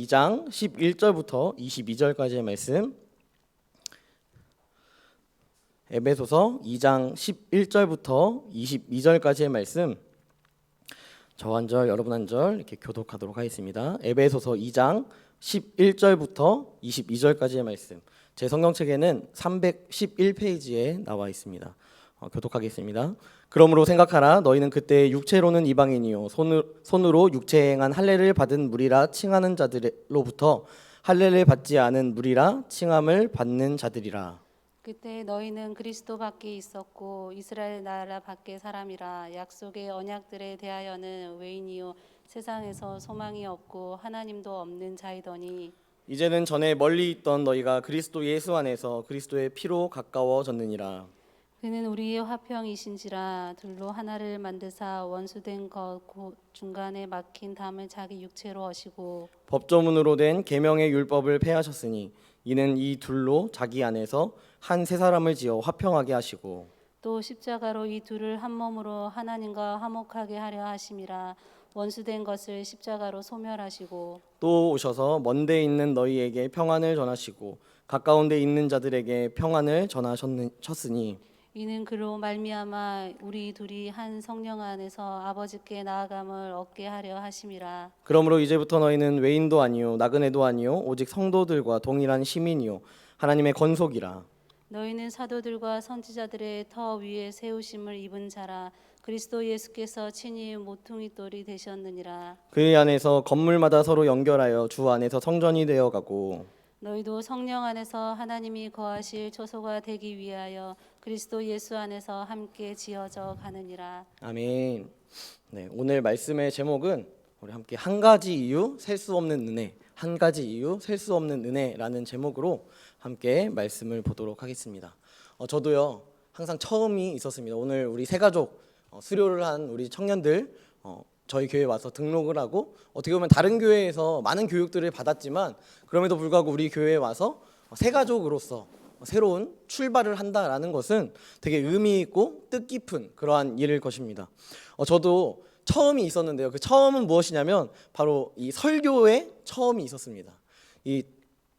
2장 11절부터 22절까지의 말씀, 에베소서 2장 11절부터 22절까지의 말씀, 저 한 절 여러분 한 절 이렇게 교독하도록 하겠습니다. 에베소서 2장 11절부터 22절까지의 말씀, 제 성경책에는 311페이지에 나와 있습니다. 교독하겠습니다. 그러므로 생각하라. 너희는 그때 육체로는 이방인이요 손으로 육체에 행한 할례를 받은 무리라 칭하는 자들로부터 할례를 받지 않은 무리라 칭함을 받는 자들이라. 그때 너희는 그리스도 밖에 있었고 이스라엘 나라 밖의 사람이라. 약속의 언약들에 대하여는 외인이요 세상에서 소망이 없고 하나님도 없는 자이더니 이제는 전에 멀리 있던 너희가 그리스도 예수 안에서 그리스도의 피로 가까워졌느니라. 그는 우리의 화평이신지라. 둘로 하나를 만드사 원수된 것 곧 중간에 막힌 담을 자기 육체로 하시고 법조문으로 된 계명의 율법을 폐하셨으니 이는 이 둘로 자기 안에서 한 세 사람을 지어 화평하게 하시고 또 십자가로 이 둘을 한 몸으로 하나님과 화목하게 하려 하심이라. 원수된 것을 십자가로 소멸하시고 또 오셔서 먼데 있는 너희에게 평안을 전하시고 가까운 데 있는 자들에게 평안을 전하셨으니 이는 그로 말미암아 우리 둘이 한 성령 안에서 아버지께 나아감을 얻게 하려 하심이라. 그러므로 이제부터 너희는 외인도 아니요 나그네도 아니요 오직 성도들과 동일한 시민이요 하나님의 건속이라. 너희는 사도들과 선지자들의 터 위에 세우심을 입은 자라. 그리스도 예수께서 친히 모퉁이 돌이 되셨느니라. 그 안에서 건물마다 서로 연결하여 주 안에서 성전이 되어가고 너희도 성령 안에서 하나님이 거하실 처소가 되기 위하여 그리스도 예수 안에서 함께 지어져 가느니라. 아멘. 네, 오늘 말씀의 제목은 우리 함께 한 가지 이유 셀 수 없는 은혜, 한 가지 이유 셀 수 없는 은혜라는 제목으로 함께 말씀을 보도록 하겠습니다. 저도요 항상 처음이 있었습니다. 오늘 우리 세 가족 수료를 한 우리 청년들 저희 교회에 와서 등록을 하고 어떻게 보면 다른 교회에서 많은 교육들을 받았지만 그럼에도 불구하고 우리 교회에 와서 세 가족으로서 새로운 출발을 한다라는 것은 되게 의미 있고 뜻깊은 그러한 일일 것입니다. 저도 처음이 있었는데요. 그 처음은 무엇이냐면 바로 이 설교의 처음이 있었습니다. 이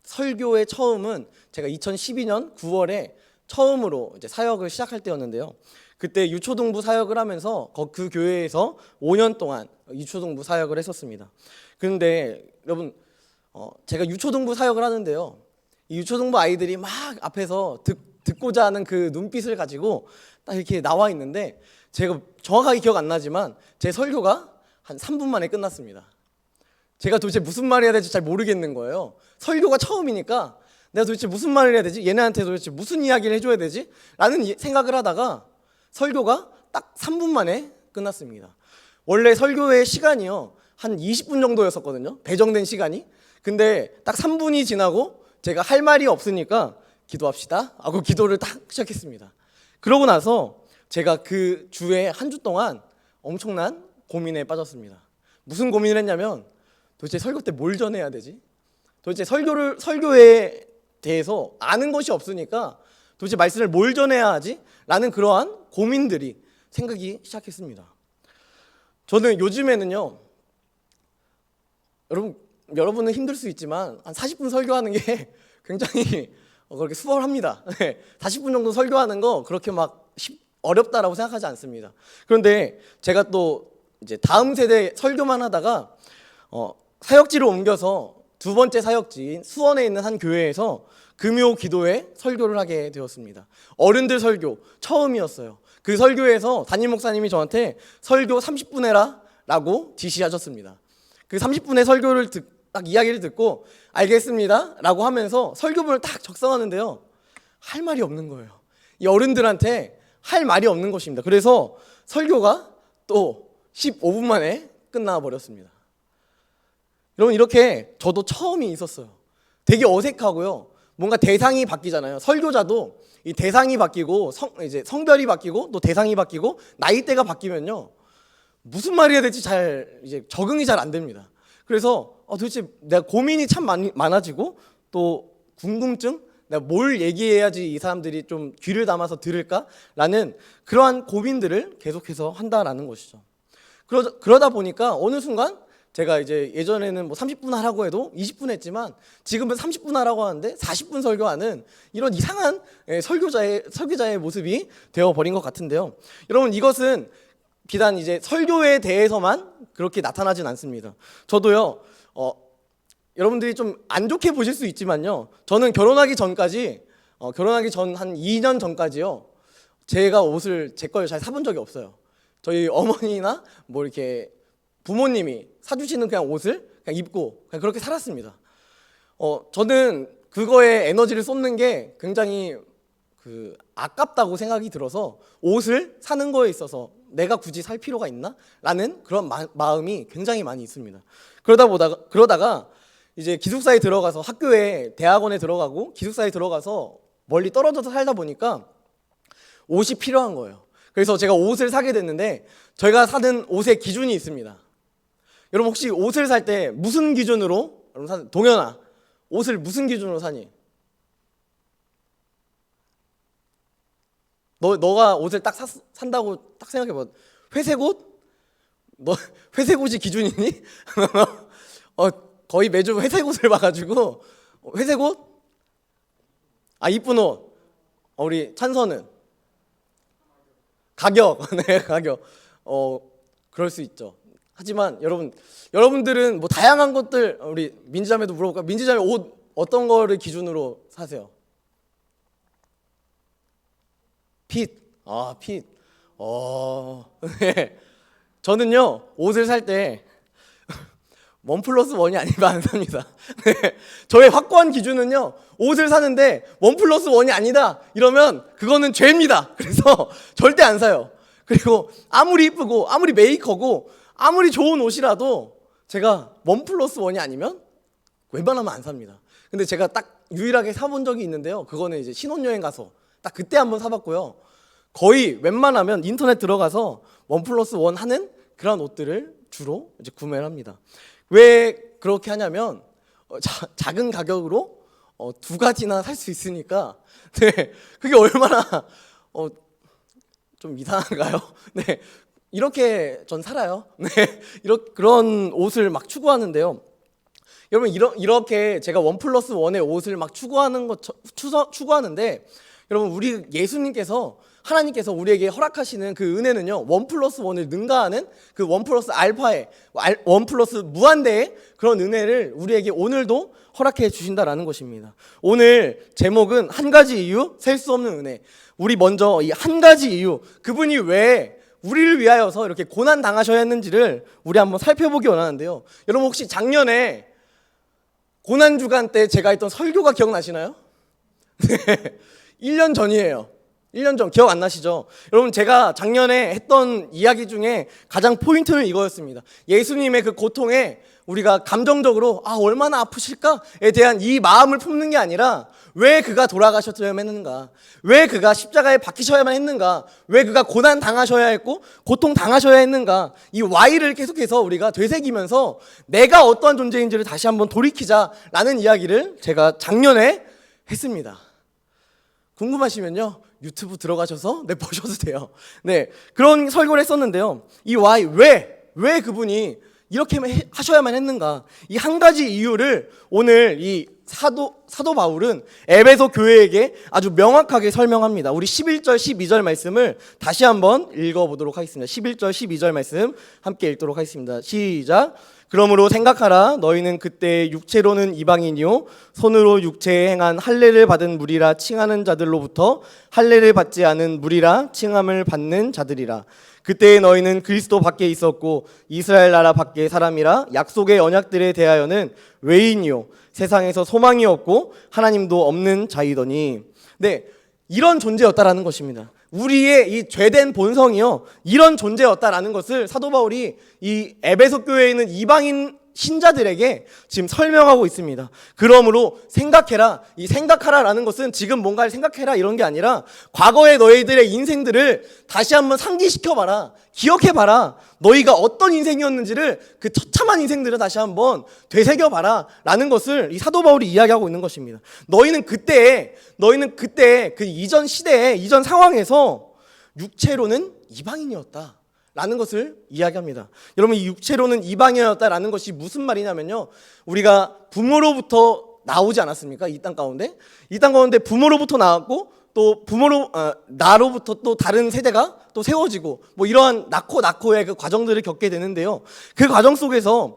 설교의 처음은 제가 2012년 9월에 처음으로 이제 사역을 시작할 때였는데요. 그때 유초등부 사역을 하면서 그 교회에서 5년 동안 유초등부 사역을 했었습니다. 그런데 여러분 제가 유초등부 사역을 하는데요. 이 유초등부 아이들이 막 앞에서 듣고자 하는 그 눈빛을 가지고 딱 이렇게 나와 있는데 제가 정확하게 기억 안 나지만 제 설교가 한 3분 만에 끝났습니다. 제가 도대체 무슨 말을 해야 될지 잘 모르겠는 거예요. 설교가 처음이니까 내가 도대체 무슨 말을 해야 되지? 얘네한테 도대체 무슨 이야기를 해줘야 되지? 라는 생각을 하다가 설교가 딱 3분 만에 끝났습니다. 원래 설교의 시간이요 한 20분 정도였었거든요. 배정된 시간이. 근데 딱 3분이 지나고 제가 할 말이 없으니까 기도합시다 하고 기도를 딱 시작했습니다. 그러고 나서 제가 그 주에 한 주 동안 엄청난 고민에 빠졌습니다. 무슨 고민을 했냐면 도대체 설교 때 뭘 전해야 되지? 도대체 설교에 대해서 아는 것이 없으니까 도대체 말씀을 뭘 전해야 하지? 라는 그러한 고민들이 생기기 시작했습니다. 저는 요즘에는요, 여러분은 힘들 수 있지만 한 40분 설교하는 게 굉장히 그렇게 수월합니다. 40분 정도 설교하는 거 그렇게 막 어렵다라고 생각하지 않습니다. 그런데 제가 또 이제 다음 세대 설교만 하다가 사역지를 옮겨서 두 번째 사역지인 수원에 있는 한 교회에서 금요 기도회 설교를 하게 되었습니다. 어른들 설교 처음이었어요. 그 설교에서 담임 목사님이 저한테 설교 30분 해라 라고 지시하셨습니다. 그 30분의 설교를 딱 이야기를 듣고 알겠습니다 라고 하면서 설교문을 딱 적성하는데요, 할 말이 없는 거예요. 이 어른들한테 할 말이 없는 것입니다. 그래서 설교가 또 15분 만에 끝나버렸습니다. 여러분, 이렇게 저도 처음이 있었어요. 되게 어색하고요. 뭔가 대상이 바뀌잖아요. 설교자도 이 대상이 바뀌고 이제 성별이 바뀌고 또 대상이 바뀌고 나이대가 바뀌면요, 무슨 말을 해야 될지 잘 이제 적응이 잘 안 됩니다. 그래서 도대체 내가 고민이 참 많아지고 또 궁금증, 내가 뭘 얘기해야지 이 사람들이 좀 귀를 담아서 들을까라는 그러한 고민들을 계속해서 한다라는 것이죠. 그러다 보니까 어느 순간 제가 이제 예전에는 뭐 30분 하라고 해도 20분 했지만 지금은 30분 하라고 하는데 40분 설교하는 이런 이상한 설교자의 모습이 되어버린 것 같은데요. 여러분, 이것은 비단 이제 설교에 대해서만 그렇게 나타나진 않습니다. 저도요, 여러분들이 좀 안 좋게 보실 수 있지만요, 저는 결혼하기 전 한 2년 전까지요, 제가 옷을 제 걸 잘 사본 적이 없어요. 저희 어머니나 뭐 이렇게 부모님이 사주시는 그냥 옷을 그냥 입고 그냥 그렇게 살았습니다. 저는 그거에 에너지를 쏟는 게 굉장히 아깝다고 생각이 들어서 옷을 사는 거에 있어서 내가 굳이 살 필요가 있나? 라는 그런 마음이 굉장히 많이 있습니다. 그러다가 이제 기숙사에 들어가서 학교에 대학원에 들어가고 기숙사에 들어가서 멀리 떨어져서 살다 보니까 옷이 필요한 거예요. 그래서 제가 옷을 사게 됐는데 제가 사는 옷의 기준이 있습니다. 여러분, 혹시 옷을 살 때 무슨 기준으로, 동현아, 옷을 무슨 기준으로 사니? 너가 옷을 딱 산다고 딱 생각해봐. 회색 옷? 너 회색 옷이 기준이니? 거의 매주 회색 옷을 봐가지고 회색 옷? 이쁜 옷. 우리 찬서는 가격. 네, 가격. 그럴 수 있죠. 하지만 여러분들은 뭐 다양한 것들, 우리 민지자매도 물어볼까? 민지자매 옷 어떤 거를 기준으로 사세요? 핏. 핏. 네. 저는요, 옷을 살 때 1+1이 아니면 안 삽니다. 네. 저의 확고한 기준은요, 옷을 사는데 1+1이 아니다 이러면 그거는 죄입니다. 그래서 절대 안 사요. 그리고 아무리 이쁘고 아무리 메이커고 아무리 좋은 옷이라도 제가 1+1이 아니면 웬만하면 안 삽니다. 근데 제가 딱 유일하게 사본 적이 있는데요, 그거는 이제 신혼여행 가서 딱 그때 한번 사봤고요, 거의 웬만하면 인터넷 들어가서 1+1 하는 그런 옷들을 주로 이제 구매를 합니다. 왜 그렇게 하냐면 작은 가격으로 두 가지나 살 수 있으니까. 네, 그게 얼마나 좀 이상한가요? 네, 이렇게 전 살아요. 네, 그런 옷을 막 추구하는데요. 여러분, 이렇게 제가 1+1의 옷을 막 추구하는데, 여러분, 우리 예수님께서, 하나님께서 우리에게 허락하시는 그 은혜는요, 1+1을 능가하는 그 1+알파의 1+ 무한대의 그런 은혜를 우리에게 오늘도 허락해 주신다라는 것입니다. 오늘 제목은 한 가지 이유, 셀 수 없는 은혜. 우리 먼저 이 한 가지 이유, 그분이 왜 우리를 위하여서 이렇게 고난 당하셔야 했는지를 우리 한번 살펴보기 원하는데요. 여러분, 혹시 작년에 고난 주간 때 제가 했던 설교가 기억나시나요? 네, 1년 전이에요. 1년 전 기억 안 나시죠? 여러분, 제가 작년에 했던 이야기 중에 가장 포인트는 이거였습니다. 예수님의 그 고통에 우리가 감정적으로 얼마나 아프실까에 대한 이 마음을 품는 게 아니라, 왜 그가 돌아가셨어야만 했는가, 왜 그가 십자가에 박히셔야만 했는가, 왜 그가 고난 당하셔야 했고 고통 당하셔야 했는가, 이 Y를 계속해서 우리가 되새기면서 내가 어떠한 존재인지를 다시 한번 돌이키자라는 이야기를 제가 작년에 했습니다. 궁금하시면요, 유튜브 들어가셔서 보셔도 돼요. 네, 그런 설교를 했었는데요, 이 Y, 왜 그분이 이렇게 하셔야만 했는가, 이 한 가지 이유를 오늘 이 사도 바울은 에베소 교회에게 아주 명확하게 설명합니다. 우리 11절 12절 말씀을 다시 한번 읽어보도록 하겠습니다. 11절 12절 말씀 함께 읽도록 하겠습니다. 시작. 그러므로 생각하라. 너희는 그때 육체로는 이방인이요 손으로 육체에 행한 할례를 받은 무리라 칭하는 자들로부터 할례를 받지 않은 무리라 칭함을 받는 자들이라. 그때 너희는 그리스도 밖에 있었고 이스라엘 나라 밖의 사람이라 약속의 언약들에 대하여는 외인이요 세상에서 소망이 없고 하나님도 없는 자이더니. 네, 이런 존재였다라는 것입니다. 우리의 이 죄된 본성이요, 이런 존재였다라는 것을 사도 바울이 이 에베소 교회에 있는 이방인 신자들에게 지금 설명하고 있습니다. 그러므로 생각해라. 이 생각하라라는 것은 지금 뭔가를 생각해라 이런 게 아니라 과거의 너희들의 인생들을 다시 한번 상기시켜봐라. 기억해봐라. 너희가 어떤 인생이었는지를, 그 처참한 인생들을 다시 한번 되새겨봐라 라는 것을 이 사도 바울이 이야기하고 있는 것입니다. 너희는 그때 그 이전 시대에, 이전 상황에서 육체로는 이방인이었다 라는 것을 이야기합니다. 여러분, 이 육체로는 이방인이었다라는 것이 무슨 말이냐면요, 우리가 부모로부터 나오지 않았습니까? 이 땅 가운데 부모로부터 나왔고 또 나로부터 또 다른 세대가 또 세워지고 뭐 이러한 낳고의 그 과정들을 겪게 되는데요. 그 과정 속에서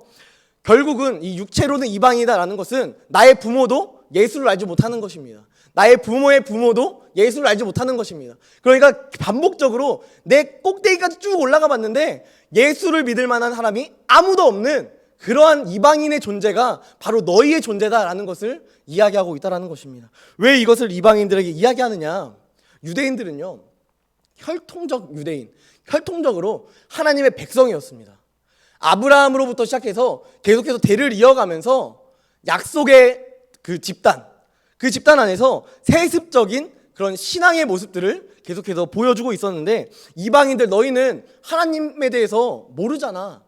결국은 이 육체로는 이방이다라는 것은 나의 부모도 예수를 알지 못하는 것입니다. 나의 부모의 부모도 예수를 알지 못하는 것입니다. 그러니까 반복적으로 내 꼭대기까지 쭉 올라가 봤는데 예수를 믿을 만한 사람이 아무도 없는 그러한 이방인의 존재가 바로 너희의 존재다라는 것을 이야기하고 있다는 것입니다. 왜 이것을 이방인들에게 이야기하느냐? 유대인들은요, 혈통적으로 하나님의 백성이었습니다. 아브라함으로부터 시작해서 계속해서 대를 이어가면서 약속의 그 집단 안에서 세습적인 그런 신앙의 모습들을 계속해서 보여주고 있었는데, 이방인들 너희는 하나님에 대해서 모르잖아.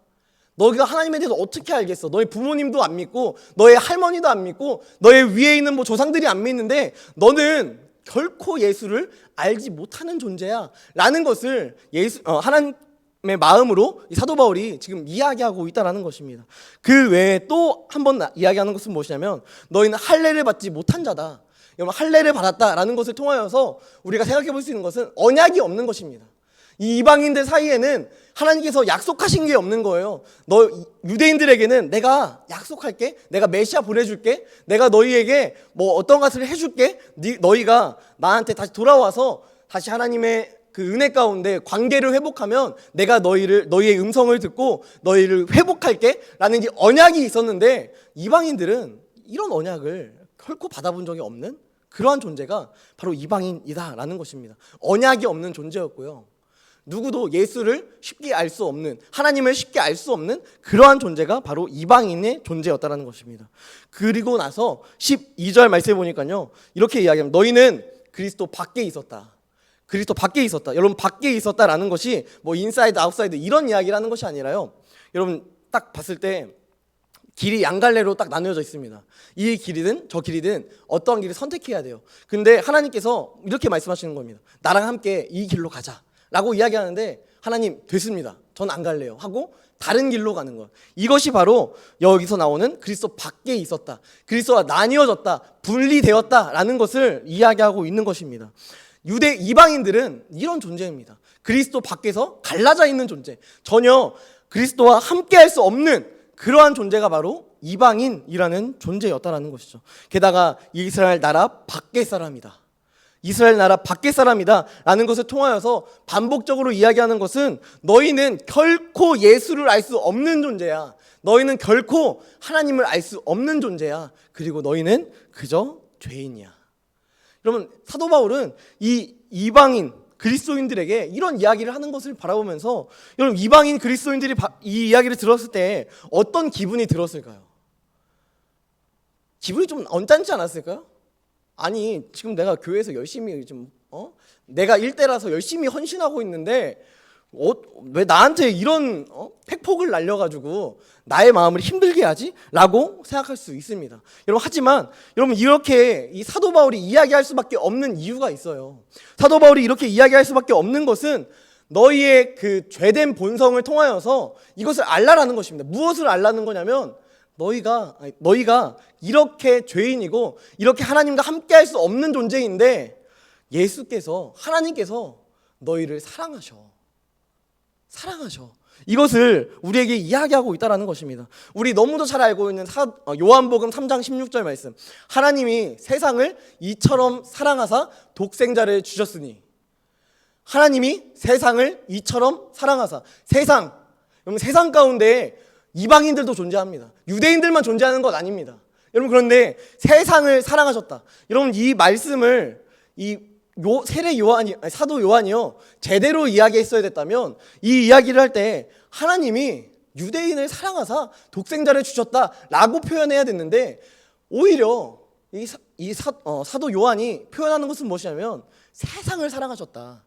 너희가 하나님에 대해서 어떻게 알겠어? 너희 부모님도 안 믿고 너의 할머니도 안 믿고 너의 위에 있는 뭐 조상들이 안 믿는데 너는 결코 예수를 알지 못하는 존재야 라는 것을 하나님의 마음으로 이 사도 바울이 지금 이야기하고 있다는 것입니다. 그 외에 또 한 번 이야기하는 것은 무엇이냐면 너희는 할례를 받지 못한 자다. 여러분, 할례를 받았다라는 것을 통하여서 우리가 생각해 볼 수 있는 것은 언약이 없는 것입니다. 이 이방인들 사이에는 하나님께서 약속하신 게 없는 거예요. 유대인들에게는 내가 약속할게, 내가 메시아 보내줄게, 내가 너희에게 뭐 어떤 것을 해줄게, 너희가 나한테 다시 돌아와서 다시 하나님의 그 은혜 가운데 관계를 회복하면 내가 너희의 음성을 듣고 너희를 회복할게 라는 게 언약이 있었는데, 이방인들은 이런 언약을 결코 받아본 적이 없는 그러한 존재가 바로 이방인이다라는 것입니다. 언약이 없는 존재였고요, 누구도 예수를 쉽게 알 수 없는, 하나님을 쉽게 알 수 없는 그러한 존재가 바로 이방인의 존재였다는 것입니다. 그리고 나서 12절 말씀해 보니까요, 이렇게 이야기합니다. 너희는 그리스도 밖에 있었다. 그리스도 밖에 있었다. 여러분, 밖에 있었다라는 것이 뭐 인사이드, 아웃사이드 이런 이야기를 하는 것이 아니라요, 여러분 딱 봤을 때 길이 양갈래로 딱 나뉘어져 있습니다. 이 길이든 저 길이든 어떠한 길을 선택해야 돼요. 근데 하나님께서 이렇게 말씀하시는 겁니다. 나랑 함께 이 길로 가자 라고 이야기하는데, 하나님 됐습니다, 전 안 갈래요 하고 다른 길로 가는 것. 이것이 바로 여기서 나오는 그리스도 밖에 있었다, 그리스도와 나뉘어졌다, 분리되었다 라는 것을 이야기하고 있는 것입니다. 이방인들은 이런 존재입니다. 그리스도 밖에서 갈라져 있는 존재, 전혀 그리스도와 함께 할 수 없는 그러한 존재가 바로 이방인이라는 존재였다라는 것이죠. 게다가 이스라엘 나라 밖의 사람이다, 이스라엘 나라 밖의 사람이다 라는 것을 통하여서 반복적으로 이야기하는 것은 너희는 결코 예수를 알 수 없는 존재야, 너희는 결코 하나님을 알 수 없는 존재야, 그리고 너희는 그저 죄인이야. 여러분, 사도 바울은 이 이방인 그리스도인들에게 이런 이야기를 하는 것을 바라보면서, 여러분 이방인 그리스도인들이 이 이야기를 들었을 때 어떤 기분이 들었을까요? 기분이 좀 언짢지 않았을까요? 아니, 지금 내가 교회에서 열심히 내가 일대라서 열심히 헌신하고 있는데 왜 나한테 이런 팩폭을 날려가지고 나의 마음을 힘들게 하지? 라고 생각할 수 있습니다. 여러분, 하지만 여러분 이렇게 이 사도 바울이 이야기할 수밖에 없는 이유가 있어요. 사도 바울이 이렇게 이야기할 수밖에 없는 것은 너희의 그 죄된 본성을 통하여서 이것을 알라라는 것입니다. 무엇을 알라는 거냐면, 너희가 이렇게 죄인이고 이렇게 하나님과 함께 할 수 없는 존재인데 하나님께서 너희를 사랑하셔. 이것을 우리에게 이야기하고 있다는 것입니다. 우리 너무도 잘 알고 있는 요한복음 3장 16절 말씀, 하나님이 세상을 이처럼 사랑하사 독생자를 주셨으니, 하나님이 세상을 이처럼 사랑하사, 세상 가운데 이방인들도 존재합니다. 유대인들만 존재하는 것 아닙니다. 여러분, 그런데 세상을 사랑하셨다. 여러분, 이 말씀을 사도 요한이요 제대로 이야기했어야 됐다면, 이 이야기를 할 때 하나님이 유대인을 사랑하사 독생자를 주셨다라고 표현해야 됐는데, 오히려 사도 요한이 표현하는 것은 무엇이냐면 세상을 사랑하셨다.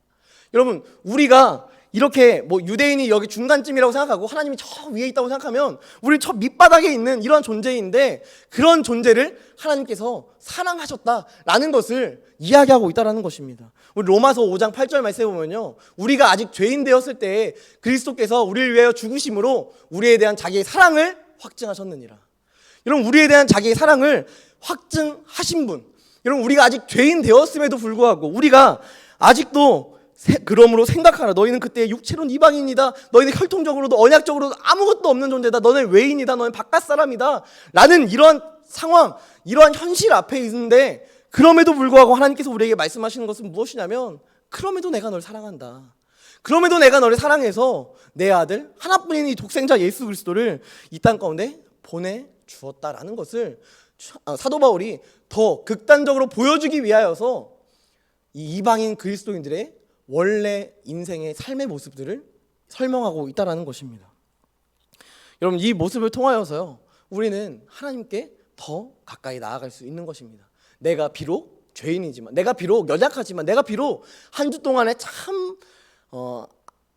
여러분, 우리가 이렇게 뭐 유대인이 여기 중간쯤이라고 생각하고 하나님이 저 위에 있다고 생각하면 우리 저 밑바닥에 있는 이런 존재인데, 그런 존재를 하나님께서 사랑하셨다라는 것을 이야기하고 있다라는 것입니다. 우리 로마서 5장 8절 말씀에 보면요, 우리가 아직 죄인 되었을 때 그리스도께서 우리를 위하여 죽으심으로 우리에 대한 자기의 사랑을 확증하셨느니라. 여러분, 우리에 대한 자기의 사랑을 확증하신 분, 여러분, 우리가 아직 죄인 되었음에도 불구하고 우리가 아직도 그러므로 생각하라. 너희는 그때 육체론 이방인이다. 너희는 혈통적으로도 언약적으로도 아무것도 없는 존재다. 너는 외인이다. 너는 바깥 사람이다. 라는 이러한 상황, 이러한 현실 앞에 있는데, 그럼에도 불구하고 하나님께서 우리에게 말씀하시는 것은 무엇이냐면, 그럼에도 내가 널 사랑한다. 그럼에도 내가 너를 사랑해서 내 아들 하나뿐인 이 독생자 예수 그리스도를 이 땅 가운데 보내주었다라는 것을 사도 바울이 더 극단적으로 보여주기 위하여서 이 이방인 그리스도인들의 원래 인생의 삶의 모습들을 설명하고 있다라는 것입니다. 여러분, 이 모습을 통하여서요, 우리는 하나님께 더 가까이 나아갈 수 있는 것입니다. 내가 비록 죄인이지만, 내가 비록 연약하지만, 내가 비록 한 주 동안에 참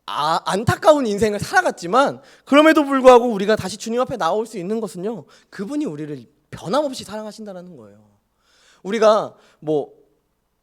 안타까운 인생을 살아갔지만, 그럼에도 불구하고 우리가 다시 주님 앞에 나올 수 있는 것은요, 그분이 우리를 변함없이 사랑하신다는 거예요. 우리가 뭐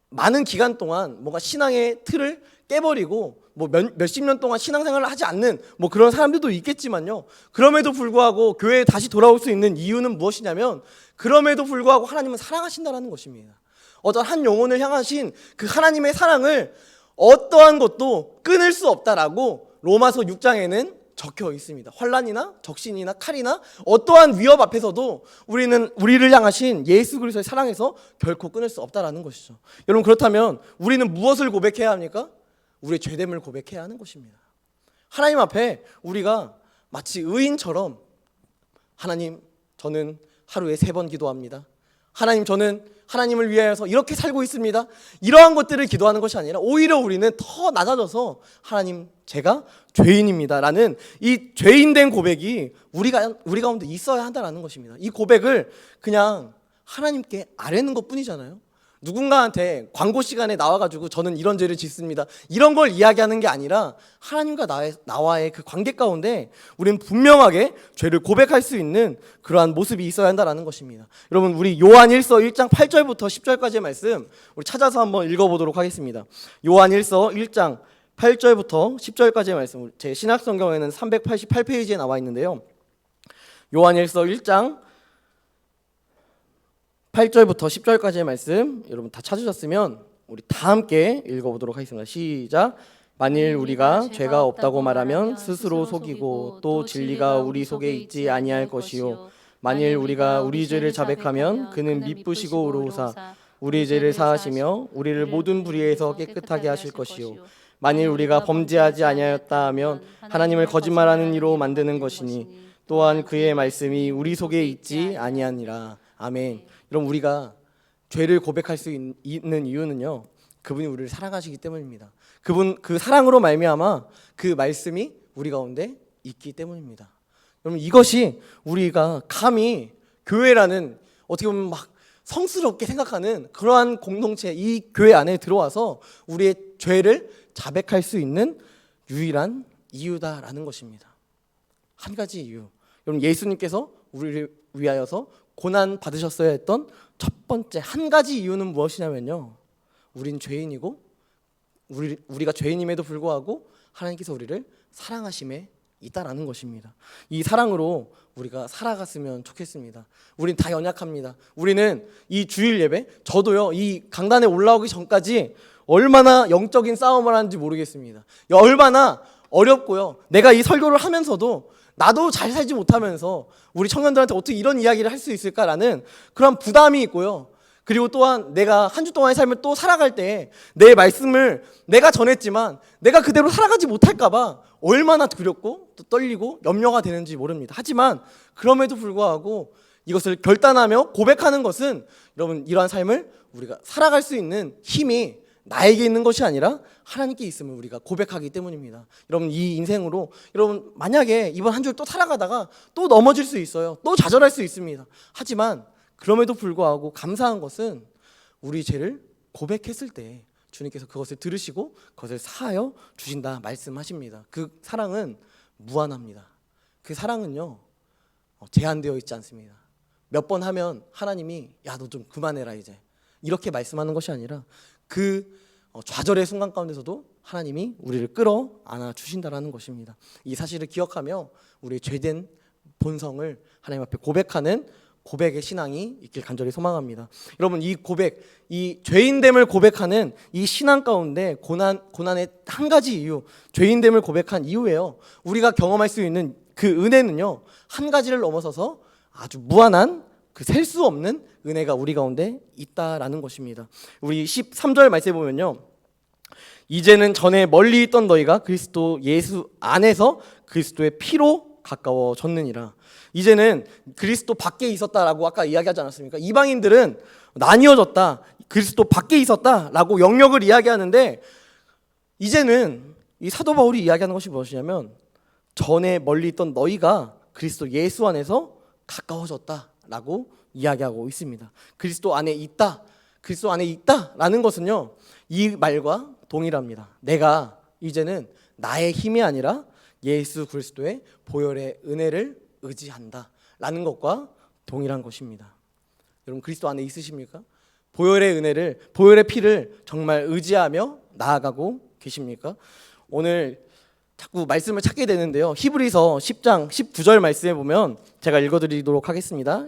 많은 기간 동안 뭔가 신앙의 틀을 깨버리고 뭐 몇십 년 동안 신앙생활을 하지 않는 뭐 그런 사람들도 있겠지만요, 그럼에도 불구하고 교회에 다시 돌아올 수 있는 이유는 무엇이냐면, 그럼에도 불구하고 하나님은 사랑하신다는 것입니다. 어떤 한 영혼을 향하신 그 하나님의 사랑을 어떠한 것도 끊을 수 없다라고 로마서 6장에는 적혀 있습니다. 환난이나 적신이나 칼이나 어떠한 위협 앞에서도 우리를 향하신 예수 그리스도의 사랑에서 결코 끊을 수 없다라는 것이죠. 여러분, 그렇다면 우리는 무엇을 고백해야 합니까? 우리의 죄됨을 고백해야 하는 것입니다. 하나님 앞에 우리가 마치 의인처럼, 하나님, 저는 하루에 3번 기도합니다. 하나님, 저는 하나님을 위하여서 이렇게 살고 있습니다. 이러한 것들을 기도하는 것이 아니라 오히려 우리는 더 낮아져서, 하나님, 제가 죄인입니다 라는 이 죄인된 고백이 우리 가운데 있어야 한다는 것입니다. 이 고백을 그냥 하나님께 아뢰는 것 뿐이잖아요. 누군가한테 광고 시간에 나와가지고 저는 이런 죄를 짓습니다, 이런 걸 이야기하는 게 아니라, 하나님과 나와의 그 관계 가운데 우리는 분명하게 죄를 고백할 수 있는 그러한 모습이 있어야 한다는 것입니다. 여러분, 우리 요한 1서 1장 8절부터 10절까지의 말씀 우리 찾아서 한번 읽어보도록 하겠습니다. 요한 1서 1장 8절부터 10절까지의 말씀, 제 신약성경에는 388페이지에 나와 있는데요, 요한 1서 1장 8절부터 10절까지의 말씀 여러분 다 찾으셨으면 우리 다 함께 읽어보도록 하겠습니다. 시작. 만일 우리가 죄가 없다고 말하면 스스로 속이고 또 진리가 우리 속에 있지 아니할 것이요, 만일 우리가 우리 죄를 자백하면 그는 미쁘시고 의로우사 우리 죄를 사하시며 우리를 모든 불의에서 깨끗하게 하실 것이요, 만일 우리가 범죄하지 아니하였다 하면 하나님을 거짓말하는 이로 만드는 것이니 또한 그의 말씀이 우리 속에 있지 아니하니라. 아멘. 여러분, 우리가 죄를 고백할 수 있는 이유는요, 그분이 우리를 사랑하시기 때문입니다. 그 사랑으로 말미암아 그 말씀이 우리 가운데 있기 때문입니다. 여러분, 이것이 우리가 감히 교회라는 어떻게 보면 막 성스럽게 생각하는 그러한 공동체, 이 교회 안에 들어와서 우리의 죄를 자백할 수 있는 유일한 이유다라는 것입니다. 한 가지 이유. 여러분, 예수님께서 우리를 위하여서 고난 받으셨어야 했던 첫 번째 한 가지 이유는 무엇이냐면요, 우린 죄인이고 우리가 죄인임에도 불구하고 하나님께서 우리를 사랑하심에 있다라는 것입니다. 이 사랑으로 우리가 살아갔으면 좋겠습니다. 우린 다 연약합니다. 우리는 이 주일 예배, 저도요, 이 강단에 올라오기 전까지 얼마나 영적인 싸움을 하는지 모르겠습니다. 얼마나 어렵고요, 내가 이 설교를 하면서도 나도 잘 살지 못하면서 우리 청년들한테 어떻게 이런 이야기를 할 수 있을까라는 그런 부담이 있고요, 그리고 또한 내가 한 주 동안의 삶을 또 살아갈 때 내 말씀을 내가 전했지만 내가 그대로 살아가지 못할까 봐 얼마나 두렵고 또 떨리고 염려가 되는지 모릅니다. 하지만 그럼에도 불구하고 이것을 결단하며 고백하는 것은, 여러분, 이러한 삶을 우리가 살아갈 수 있는 힘이 나에게 있는 것이 아니라 하나님께 있음을 우리가 고백하기 때문입니다. 여러분, 이 인생으로 여러분 만약에 이번 한 주 또 살아가다가 또 넘어질 수 있어요. 또 좌절할 수 있습니다. 하지만 그럼에도 불구하고 감사한 것은 우리 죄를 고백했을 때 주님께서 그것을 들으시고 그것을 사하여 주신다 말씀하십니다. 그 사랑은 무한합니다. 그 사랑은요 제한되어 있지 않습니다. 몇 번 하면 하나님이 야 너 좀 그만해라 이제 이렇게 말씀하는 것이 아니라 그 좌절의 순간 가운데서도 하나님이 우리를 끌어안아 주신다라는 것입니다. 이 사실을 기억하며 우리의 죄된 본성을 하나님 앞에 고백하는 고백의 신앙이 있길 간절히 소망합니다. 여러분 이 고백, 이 죄인됨을 고백하는 이 신앙 가운데 고난의 한 가지 이유, 죄인됨을 고백한 이후에요 우리가 경험할 수 있는 그 은혜는요 한 가지를 넘어서서 아주 무한한 그 셀 수 없는 은혜가 우리 가운데 있다라는 것입니다. 우리 13절 말씀에 보면요 이제는 전에 멀리 있던 너희가 그리스도 예수 안에서 그리스도의 피로 가까워졌느니라. 이제는 그리스도 밖에 있었다라고 아까 이야기하지 않았습니까? 이방인들은 나뉘어졌다, 그리스도 밖에 있었다라고 영역을 이야기하는데 이제는 이 사도 바울이 이야기하는 것이 무엇이냐면 전에 멀리 있던 너희가 그리스도 예수 안에서 가까워졌다라고 이야기하고 있습니다. 그리스도 안에 있다, 그리스도 안에 있다라는 것은요 이 말과 동일합니다. 내가 이제는 나의 힘이 아니라 예수 그리스도의 보혈의 은혜를 의지한다라는 것과 동일한 것입니다. 여러분 그리스도 안에 있으십니까? 보혈의 은혜를, 보혈의 피를 정말 의지하며 나아가고 계십니까? 오늘 자꾸 말씀을 찾게 되는데요 히브리서 10장 19절 말씀에 보면 제가 읽어드리도록 하겠습니다.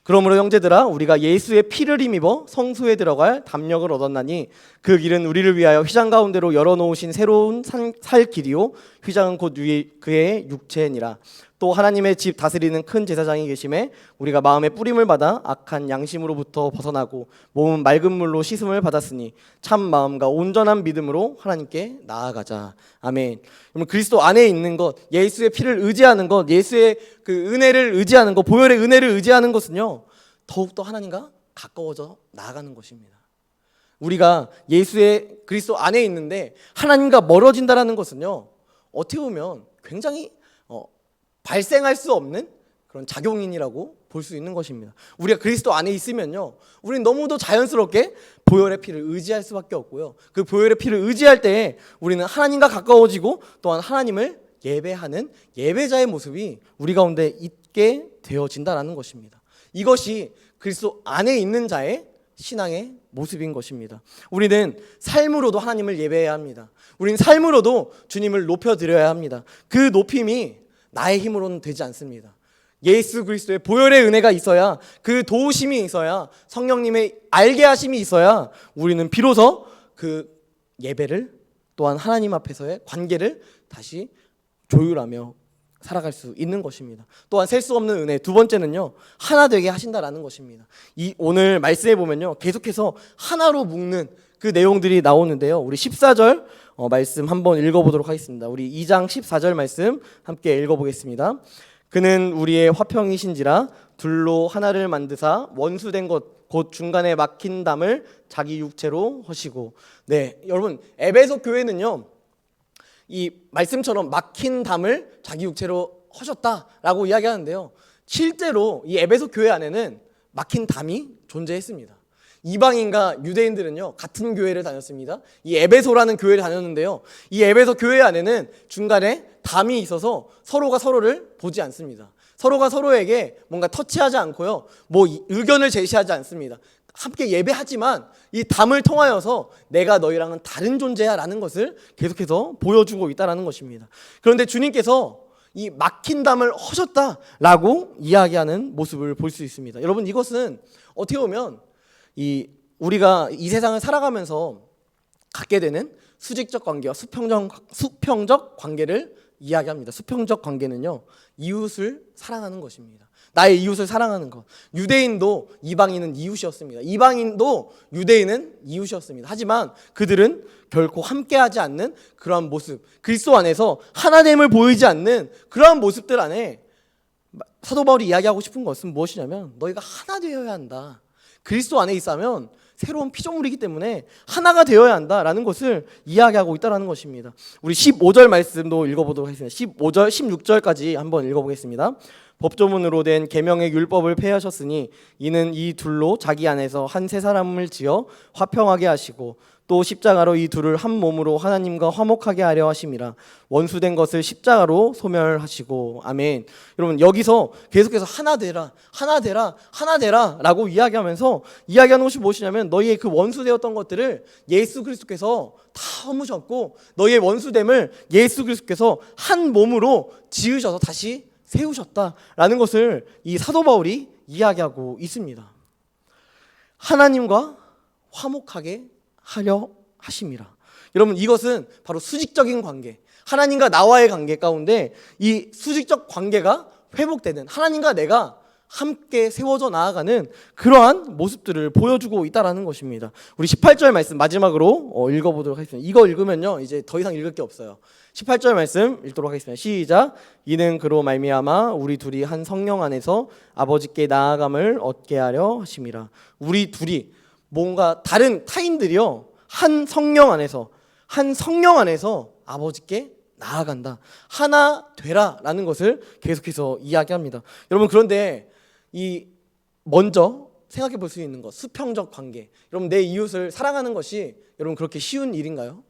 그러므로 형제들아 우리가 예수의 피를 힘입어 성소에 들어갈 담력을 얻었나니 그 길은 우리를 위하여 휘장 가운데로 열어놓으신 새로운 살 길이요 휘장은 곧 그의 육체니라. 또 하나님의 집 다스리는 큰 제사장이 계심에 우리가 마음의 뿌림을 받아 악한 양심으로부터 벗어나고 몸은 맑은 물로 씻음을 받았으니 참 마음과 온전한 믿음으로 하나님께 나아가자. 아멘. 그러면 그리스도 안에 있는 것, 예수의 피를 의지하는 것, 예수의 그 은혜를 의지하는 것, 보혈의 은혜를 의지하는 것은요 더욱더 하나님과 가까워져 나아가는 것입니다. 우리가 예수의 그리스도 안에 있는데 하나님과 멀어진다라는 것은요 어떻게 보면 굉장히 발생할 수 없는 그런 작용인이라고 볼 수 있는 것입니다. 우리가 그리스도 안에 있으면요 우리는 너무도 자연스럽게 보혈의 피를 의지할 수밖에 없고요 그 보혈의 피를 의지할 때 우리는 하나님과 가까워지고 또한 하나님을 예배하는 예배자의 모습이 우리 가운데 있게 되어진다라는 것입니다. 이것이 그리스도 안에 있는 자의 신앙의 모습인 것입니다. 우리는 삶으로도 하나님을 예배해야 합니다. 우리는 삶으로도 주님을 높여드려야 합니다. 그 높임이 나의 힘으로는 되지 않습니다. 예수 그리스도의 보혈의 은혜가 있어야, 그 도우심이 있어야, 성령님의 알게 하심이 있어야 우리는 비로소 그 예배를 또한 하나님 앞에서의 관계를 다시 조율하며 살아갈 수 있는 것입니다. 또한 셀 수 없는 은혜, 두 번째는요 하나 되게 하신다라는 것입니다. 이 오늘 말씀에 보면요 계속해서 하나로 묶는 그 내용들이 나오는데요 우리 14절 말씀 한번 읽어보도록 하겠습니다. 우리 2장 14절 말씀 함께 읽어보겠습니다. 그는 우리의 화평이신지라 둘로 하나를 만드사 원수된 것 곧 중간에 막힌 담을 자기 육체로 허시고. 네, 여러분 에베소 교회는요 이 말씀처럼 막힌 담을 자기 육체로 허셨다라고 이야기하는데요 실제로 이 에베소 교회 안에는 막힌 담이 존재했습니다. 이방인과 유대인들은요 같은 교회를 다녔습니다. 이 에베소라는 교회를 다녔는데요 이 에베소 교회 안에는 중간에 담이 있어서 서로가 서로를 보지 않습니다. 서로가 서로에게 뭔가 터치하지 않고요 뭐 의견을 제시하지 않습니다. 함께 예배하지만 이 담을 통하여서 내가 너희랑은 다른 존재야 라는 것을 계속해서 보여주고 있다는 것입니다. 그런데 주님께서 이 막힌 담을 허셨다라고 이야기하는 모습을 볼 수 있습니다. 여러분 이것은 어떻게 보면 우리가 이 세상을 살아가면서 갖게 되는 수직적 관계와 수평적 관계를 이야기합니다. 수평적 관계는요 이웃을 사랑하는 것입니다. 나의 이웃을 사랑하는 것. 유대인도 이방인은 이웃이었습니다. 이방인도 유대인은 이웃이었습니다. 하지만 그들은 결코 함께하지 않는 그러한 모습, 그리스도 안에서 하나됨을 보이지 않는 그러한 모습들 안에 사도 바울이 이야기하고 싶은 것은 무엇이냐면 너희가 하나 되어야 한다. 그리스도 안에 있으면 새로운 피조물이기 때문에 하나가 되어야 한다라는 것을 이야기하고 있다는 것입니다. 우리 15절 말씀도 읽어보도록 하겠습니다. 15절, 16절까지 한번 읽어보겠습니다. 법조문으로 된 계명의 율법을 폐하셨으니 이는 이 둘로 자기 안에서 한 세 사람을 지어 화평하게 하시고 또 십자가로 이 둘을 한 몸으로 하나님과 화목하게 하려 하심이라. 원수된 것을 십자가로 소멸하시고. 아멘. 여러분, 여기서 계속해서 하나 되라, 하나 되라, 하나 되라 라고 이야기하면서 이야기하는 것이 무엇이냐면, 너희의 그 원수되었던 것들을 예수 그리스도께서 다 허무셨고, 너희의 원수됨을 예수 그리스도께서 한 몸으로 지으셔서 다시 세우셨다라는 것을 이 사도 바울이 이야기하고 있습니다. 하나님과 화목하게 하려 하심이라. 여러분, 이것은 바로 수직적인 관계, 하나님과 나와의 관계 가운데 이 수직적 관계가 회복되는, 하나님과 내가 함께 세워져 나아가는 그러한 모습들을 보여주고 있다라는 것입니다. 우리 18절 말씀 마지막으로 읽어보도록 하겠습니다. 이거 읽으면요 이제 더 이상 읽을 게 없어요. 18절 말씀 읽도록 하겠습니다. 시작. 이는 그로 말미암아 우리 둘이 한 성령 안에서 아버지께 나아감을 얻게 하려 하심이라. 우리 둘이, 뭔가 다른 타인들이요, 한 성령 안에서 아버지께 나아간다, 하나 되라라는 것을 계속해서 이야기합니다. 여러분, 그런데 이 먼저 생각해 볼 수 있는 것, 수평적 관계. 여러분, 내 이웃을 사랑하는 것이 여러분 그렇게 쉬운 일인가요?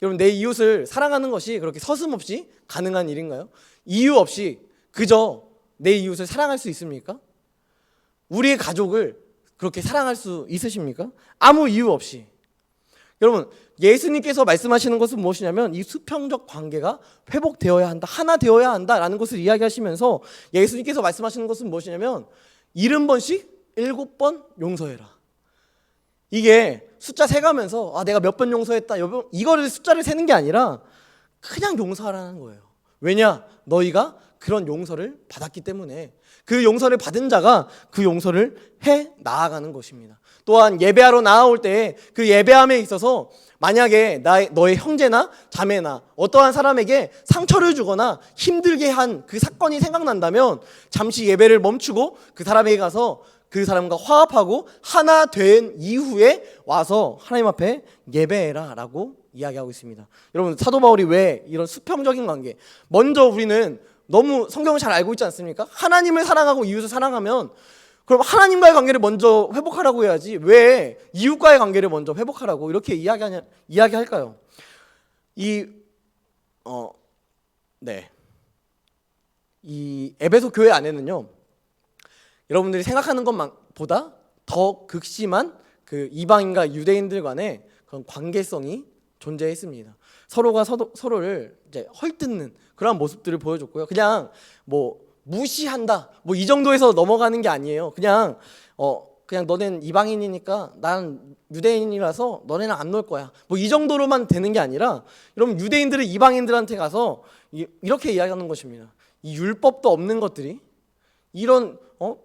여러분, 내 이웃을 사랑하는 것이 그렇게 서슴없이 가능한 일인가요? 이유 없이 그저 내 이웃을 사랑할 수 있습니까? 우리의 가족을 그렇게 사랑할 수 있으십니까? 아무 이유 없이. 여러분, 예수님께서 말씀하시는 것은 무엇이냐면 이 수평적 관계가 회복되어야 한다, 하나 되어야 한다라는 것을 이야기하시면서 예수님께서 말씀하시는 것은 무엇이냐면 70번씩 7번 용서해라. 이게 숫자 세가면서 내가 몇 번 용서했다, 이거를 숫자를 세는 게 아니라 그냥 용서하라는 거예요. 왜냐? 너희가 그런 용서를 받았기 때문에, 그 용서를 받은 자가 그 용서를 해 나아가는 것입니다. 또한 예배하러 나아올 때 그 예배함에 있어서 만약에 너의 형제나 자매나 어떠한 사람에게 상처를 주거나 힘들게 한 그 사건이 생각난다면 잠시 예배를 멈추고 그 사람에게 가서 그 사람과 화합하고 하나 된 이후에 와서 하나님 앞에 예배해라 라고 이야기하고 있습니다. 여러분, 사도 바울이 왜 이런 수평적인 관계, 먼저 우리는 너무 성경을 잘 알고 있지 않습니까? 하나님을 사랑하고 이웃을 사랑하면 그럼 하나님과의 관계를 먼저 회복하라고 해야지 왜 이웃과의 관계를 먼저 회복하라고 이렇게 이야기할까요? 이 에베소 교회 안에는요, 여러분들이 생각하는 것보다 더 극심한 그 이방인과 유대인들 간의 그런 관계성이 존재했습니다. 서로가 서로를 이제 헐뜯는 그런 모습들을 보여줬고요. 그냥 뭐 무시한다, 뭐 이 정도에서 넘어가는 게 아니에요. 그냥 너넨 이방인이니까 난 유대인이라서 너네는 안 놀 거야, 뭐 이 정도로만 되는 게 아니라, 여러분, 유대인들은 이방인들한테 가서 이렇게 이야기하는 것입니다. 이 율법도 없는 것들이, 이런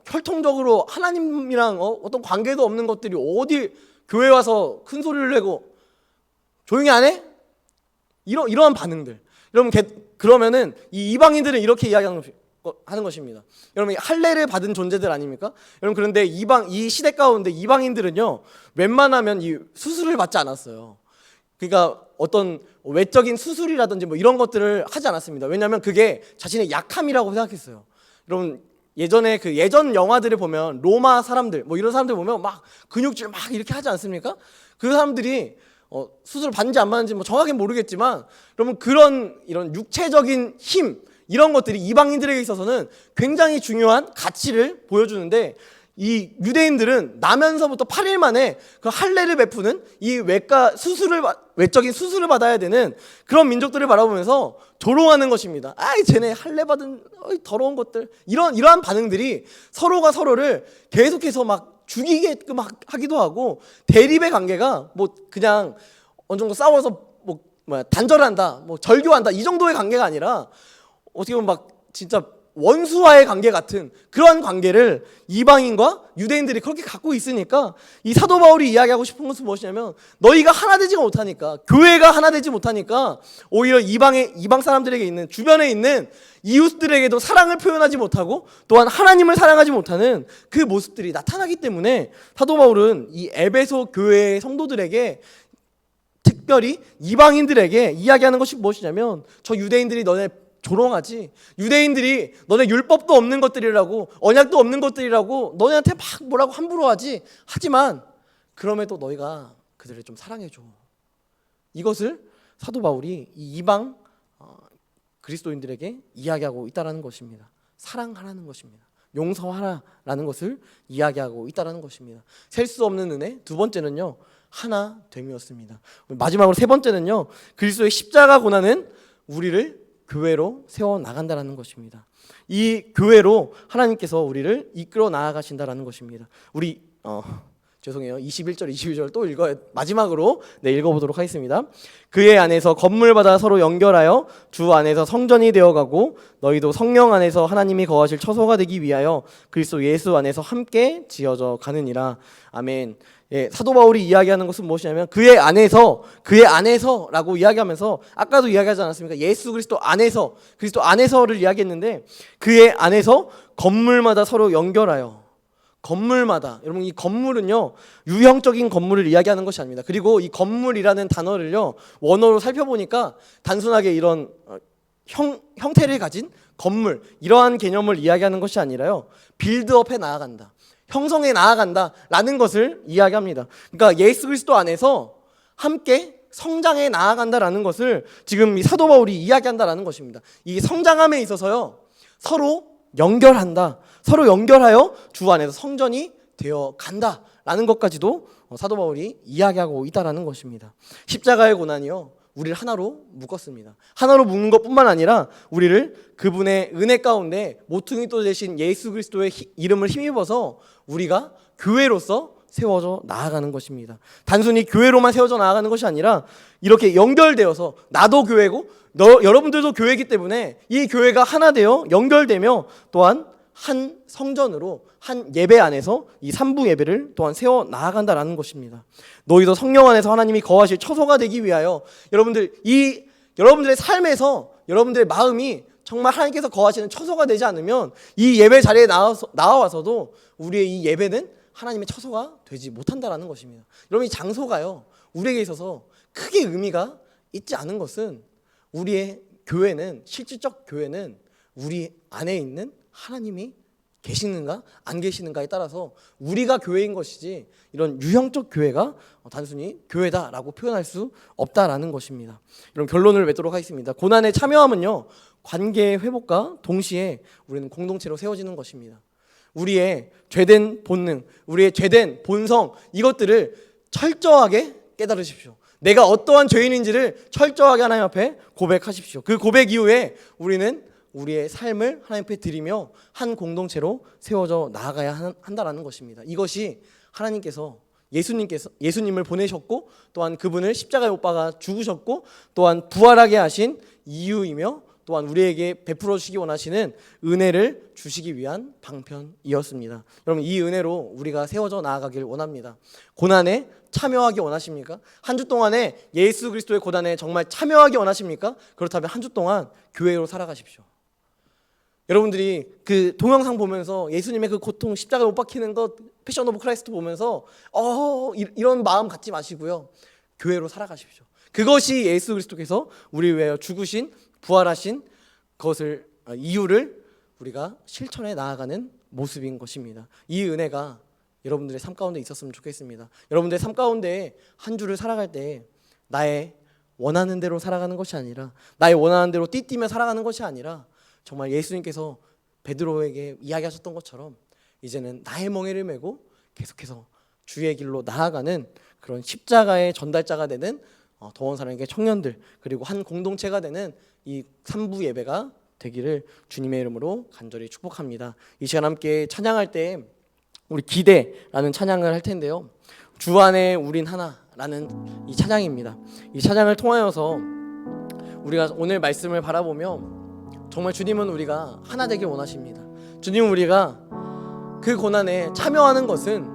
혈통적으로 하나님이랑 어떤 관계도 없는 것들이 어디 교회 와서 큰 소리를 내고 조용히 안 해? 이러한 반응들. 여러분, 그러면은 이 이방인들은 이렇게 이야기하는 것입니다. 여러분, 할례를 받은 존재들 아닙니까? 여러분, 그런데 이 시대 가운데 이방인들은요, 웬만하면 이 수술을 받지 않았어요. 그러니까 어떤 외적인 수술이라든지 뭐 이런 것들을 하지 않았습니다. 왜냐하면 그게 자신의 약함이라고 생각했어요. 여러분, 예전에 그 예전 영화들을 보면 로마 사람들, 뭐 이런 사람들 보면 막 근육질 막 이렇게 하지 않습니까? 그 사람들이 수술 받는지 안 받는지 뭐 정확히 모르겠지만, 여러분, 이런 육체적인 힘, 이런 것들이 이방인들에게 있어서는 굉장히 중요한 가치를 보여주는데, 이 유대인들은 나면서부터 8일 만에 그 할례를 베푸는 이 외적인 수술을 받아야 되는 그런 민족들을 바라보면서 조롱하는 것입니다. 쟤네 할례 받은 더러운 것들, 이러한 반응들이 서로가 서로를 계속해서 막 죽이게끔 하기도 하고, 대립의 관계가 뭐 그냥 어느 정도 싸워서 단절한다, 뭐 절교한다, 이 정도의 관계가 아니라 어떻게 보면 막 진짜 원수와의 관계 같은 그러한 관계를 이방인과 유대인들이 그렇게 갖고 있으니까, 이 사도 바울이 이야기하고 싶은 것은 무엇이냐면, 너희가 하나 되지 못하니까, 교회가 하나 되지 못하니까 오히려 이방 사람들에게 있는, 주변에 있는 이웃들에게도 사랑을 표현하지 못하고 또한 하나님을 사랑하지 못하는 그 모습들이 나타나기 때문에, 사도 바울은 이 에베소 교회의 성도들에게, 특별히 이방인들에게 이야기하는 것이 무엇이냐면, 저 유대인들이 너네 조롱하지. 유대인들이 너네 율법도 없는 것들이라고, 언약도 없는 것들이라고 너네한테 막 뭐라고 함부로 하지. 하지만 그럼에도 너희가 그들을 좀 사랑해줘. 이것을 사도 바울이 이 이방 그리스도인들에게 이야기하고 있다는 것입니다. 사랑하라는 것입니다. 용서하라라는 것을 이야기하고 있다는 것입니다. 셀 수 없는 은혜. 두 번째는요, 하나 됨이었습니다. 마지막으로 세 번째는요, 그리스도의 십자가 고난은 우리를 교회로 세워 나간다라는 것입니다. 이 교회로 하나님께서 우리를 이끌어 나아가신다라는 것입니다. 우리 죄송해요. 21절, 22절 또 읽어요. 마지막으로 읽어보도록 하겠습니다. 그의 안에서 건물마다 서로 연결하여 주 안에서 성전이 되어가고 너희도 성령 안에서 하나님이 거하실 처소가 되기 위하여 그리스도 예수 안에서 함께 지어져 가느니라. 아멘. 예, 사도 바울이 이야기하는 것은 무엇이냐면 그의 안에서라고 이야기하면서 아까도 이야기하지 않았습니까? 예수 그리스도 안에서를 이야기했는데 그의 안에서 건물마다 서로 연결하여. 건물마다, 여러분 이 건물은요 유형적인 건물을 이야기하는 것이 아닙니다. 그리고 이 건물이라는 단어를요 원어로 살펴보니까 단순하게 이런 형태를 가진 건물, 이러한 개념을 이야기하는 것이 아니라요 빌드업해 나아간다, 형성해 나아간다라는 것을 이야기합니다. 그러니까 예수 그리스도 안에서 함께 성장해 나아간다라는 것을 지금 이 사도 바울이 이야기한다라는 것입니다. 이 성장함에 있어서요 서로 연결하여 주 안에서 성전이 되어 간다라는 것까지도 사도 바울이 이야기하고 있다라는 것입니다. 십자가의 고난이요 우리를 하나로 묶었습니다. 하나로 묶는 것뿐만 아니라 우리를 그분의 은혜 가운데 모퉁이 또 되신 예수 그리스도의 이름을 힘입어서 우리가 교회로서 세워져 나아가는 것입니다. 단순히 교회로만 세워져 나아가는 것이 아니라 이렇게 연결되어서 나도 교회고 여러분들도 교회이기 때문에 이 교회가 하나 되어 연결되며 또한 한 성전으로 한 예배 안에서 이 삼부 예배를 또한 세워 나아간다라는 것입니다. 너희도 성령 안에서 하나님이 거하실 처소가 되기 위하여 여러분들의 삶에서 여러분들의 마음이 정말 하나님께서 거하시는 처소가 되지 않으면 이 예배 자리에 나와서도 우리의 이 예배는 하나님의 처소가 되지 못한다라는 것입니다. 여러분 이 장소가요 우리에게 있어서 크게 의미가 있지 않은 것은 우리의 교회는 실질적 교회는 우리 안에 있는 하나님이 계시는가 안 계시는가에 따라서 우리가 교회인 것이지 이런 유형적 교회가 단순히 교회다라고 표현할 수 없다라는 것입니다. 이런 결론을 맺도록 하겠습니다. 고난에 참여함은요 관계의 회복과 동시에 우리는 공동체로 세워지는 것입니다. 우리의 죄된 본능, 우리의 죄된 본성 이것들을 철저하게 깨달으십시오. 내가 어떠한 죄인인지를 철저하게 하나님 앞에 고백하십시오. 그 고백 이후에 우리는 우리의 삶을 하나님 앞에 드리며 한 공동체로 세워져 나아가야 한다라는 것입니다. 이것이 하나님께서 예수님을 보내셨고 또한 그분을 십자가에 못 박아 죽으셨고 또한 부활하게 하신 이유이며 또한 우리에게 베풀어 주시기 원하시는 은혜를 주시기 위한 방편이었습니다. 여러분 이 은혜로 우리가 세워져 나아가길 원합니다. 고난에 참여하기 원하십니까? 한 주 동안에 예수 그리스도의 고난에 정말 참여하기 원하십니까? 그렇다면 한 주 동안 교회로 살아가십시오. 여러분들이 그 동영상 보면서 예수님의 그 고통 십자가에 못 박히는 것 패션 오브 크라이스트 보면서 이런 마음 갖지 마시고요. 교회로 살아가십시오. 그것이 예수 그리스도께서 우리 위하여 죽으신 부활하신 것을 이유를 우리가 실천해 나아가는 모습인 것입니다. 이 은혜가 여러분들의 삶 가운데 있었으면 좋겠습니다. 여러분들의 삶 가운데 한 주를 살아갈 때 나의 원하는 대로 살아가는 것이 아니라 나의 원하는 대로 띠뛰며 살아가는 것이 아니라 정말 예수님께서 베드로에게 이야기하셨던 것처럼 이제는 나의 멍에를 메고 계속해서 주의 길로 나아가는 그런 십자가의 전달자가 되는 더원 사랑의 청년들 그리고 한 공동체가 되는 이 3부 예배가 되기를 주님의 이름으로 간절히 축복합니다. 이 시간 함께 찬양할 때 우리 기대라는 찬양을 할 텐데요. 주 안에 우린 하나라는 이 찬양입니다. 이 찬양을 통하여서 우리가 오늘 말씀을 바라보며 정말 주님은 우리가 하나 되길 원하십니다. 주님은 우리가 그 고난에 참여하는 것은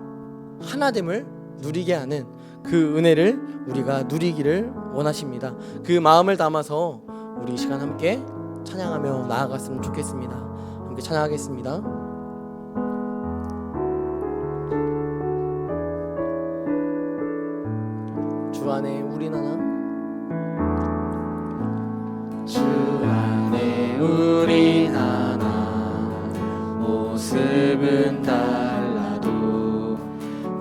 하나됨을 누리게 하는 그 은혜를 우리가 누리기를 원하십니다. 그 마음을 담아서 우리 이 시간 함께 찬양하며 나아갔으면 좋겠습니다. 함께 찬양하겠습니다. 주 안에 우린 하나. 주 안에 우린 하나 모습은 달라도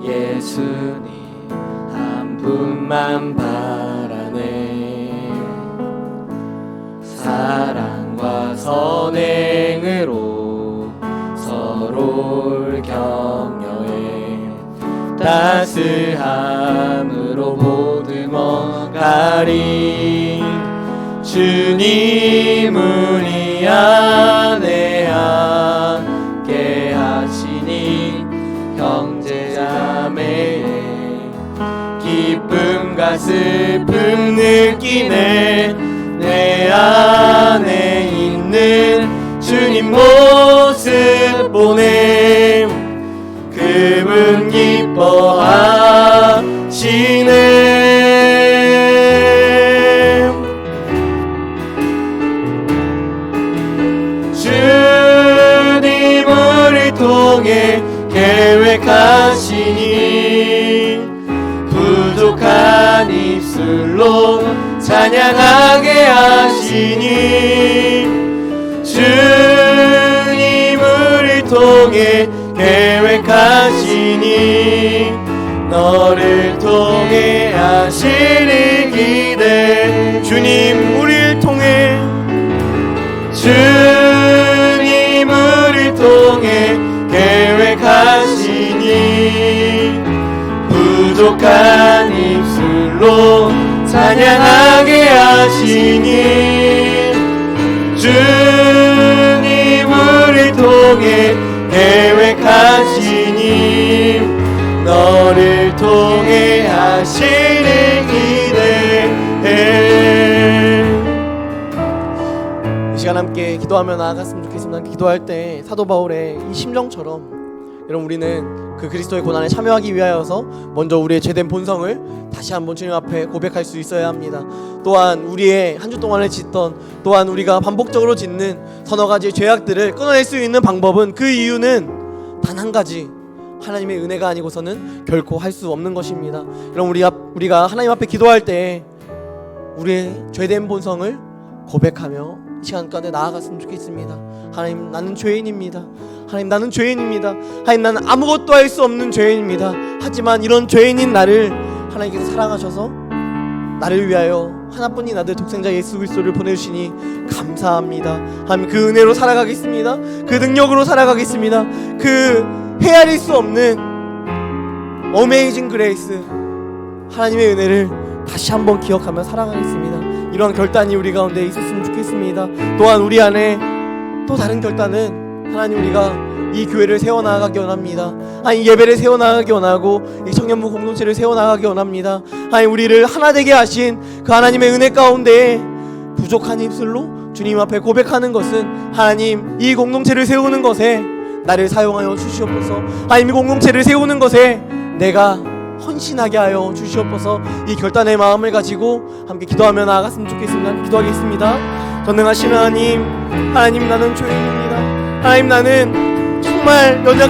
예수님 한 분만 바라네. 사랑과 선행으로 서로를 격려해 따스함으로 보듬어가리. 주님 우리 안에 함께 하시니 형제자매의 기쁨과 슬픔 느끼네. 내 안에 있는 주님 모습 보내 그분 기뻐하시네. 주님 우리를 통해 계획하시니 부족한 입술로 찬양하게 하시니. 주님 우리를 통해 계획하시니 너를 통해 하시리 기대. 주님 우리를 통해 주님 우리를 통해 계획하시니 부족한 입술로 찬양하게 하시니. 주님 우리를 통해 계획하시니 너를 통해 하시니 기대해. 이 시간 함께 기도하며 나아갔으면 좋겠습니다. 기도할 때 사도 바울의 이 심정처럼 여러분 우리는 그 그리스도의 고난에 참여하기 위하여서 먼저 우리의 죄된 본성을 다시 한번 주님 앞에 고백할 수 있어야 합니다. 또한 우리의 한 주 동안에 짓던 또한 우리가 반복적으로 짓는 서너 가지의 죄악들을 끊어낼 수 있는 방법은 그 이유는 단 한 가지, 하나님의 은혜가 아니고서는 결코 할 수 없는 것입니다. 여러분 우리가 하나님 앞에 기도할 때 우리의 죄된 본성을 고백하며 이 시간 가운데 나아갔으면 좋겠습니다. 하나님 나는 죄인입니다. 하나님 나는 죄인입니다. 하나님 나는 아무것도 할 수 없는 죄인입니다. 하지만 이런 죄인인 나를 하나님께서 사랑하셔서 나를 위하여 하나뿐인 아들 독생자 예수 그리스도를 보내주시니 감사합니다. 하나님 그 은혜로 살아가겠습니다. 그 능력으로 살아가겠습니다. 그 헤아릴 수 없는 어메이징 그레이스 하나님의 은혜를 다시 한번 기억하며 살아가겠습니다. 이러한 결단이 우리 가운데 있었으면 좋겠습니다. 또한 우리 안에 또 다른 결단은 하나님 우리가 이 교회를 세워나가기 원합니다. 이 예배를 세워나가기 원하고 이 청년부 공동체를 세워나가기 원합니다. 우리를 하나 되게 하신 그 하나님의 은혜 가운데 부족한 입술로 주님 앞에 고백하는 것은 하나님 이 공동체를 세우는 것에 나를 사용하여 주시옵소서. 이 공동체를 세우는 것에 내가 헌신하게 하여 주시옵소서. 이 결단의 마음을 가지고 함께 기도하며 나아갔으면 좋겠습니다. 기도하겠습니다. 전능하신 하나님 나는 죄인입니다. 하나님 나는 정말 연약한